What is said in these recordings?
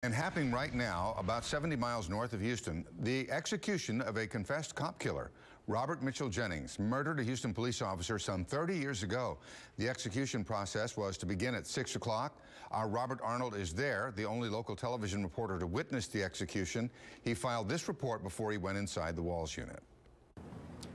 And happening right now, about 70 miles north of Houston, the execution of a confessed cop killer. Robert Mitchell Jennings murdered a Houston police officer some 30 years ago. The execution process was to begin at 6 o'clock. Our Robert Arnold is there, the only local television reporter to witness the execution. He filed this report before he went inside the Walls unit.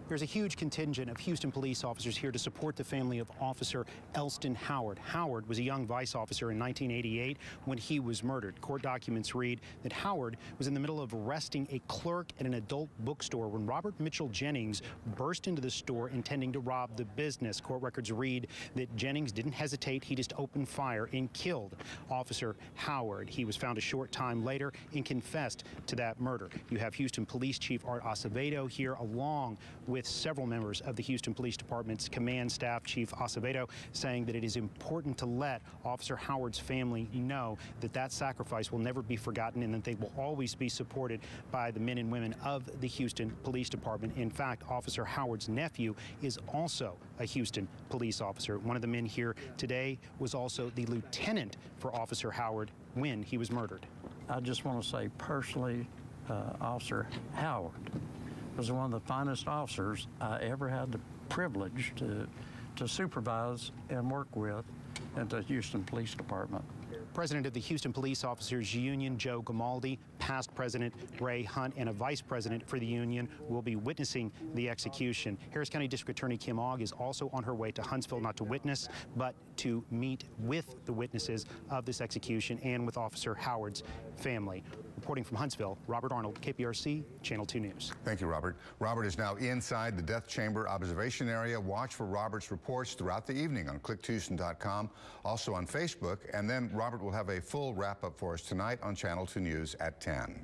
There's a huge contingent of Houston police officers here to support the family of Officer Elston Howard. Howard was a young vice officer in 1988 when he was murdered. Court documents read that Howard was in the middle of arresting a clerk at an adult bookstore when Robert Mitchell Jennings burst into the store intending to rob the business. Court records read that Jennings didn't hesitate. He just opened fire and killed Officer Howard. He was found a short time later and confessed to that murder. You have Houston Police Chief Art Acevedo here, along with several members of the Houston Police Department's command staff. Chief Acevedo saying that it is important to let Officer Howard's family know that that sacrifice will never be forgotten and that they will always be supported by the men and women of the Houston Police Department. In fact, Officer Howard's nephew is also a Houston police officer. One of the men here today was also the lieutenant for Officer Howard when he was murdered. I just want to say personally, Officer Howard was one of the finest officers I ever had the privilege to supervise and work with at the Houston Police Department. President of the Houston Police Officers Union, Joe Gamaldi, past President Ray Hunt, and a vice president for the union will be witnessing the execution. Harris County District Attorney Kim Ogg is also on her way to Huntsville, not to witness, but to meet with the witnesses of this execution and with Officer Howard's family. Reporting from Huntsville, Robert Arnold, KPRC, Channel 2 News. Thank you, Robert. Robert is now inside the death chamber observation area. Watch for Robert's reports throughout the evening on click2houston.com, also on Facebook, and then Robert will have a full wrap-up for us tonight on Channel 2 News at 10.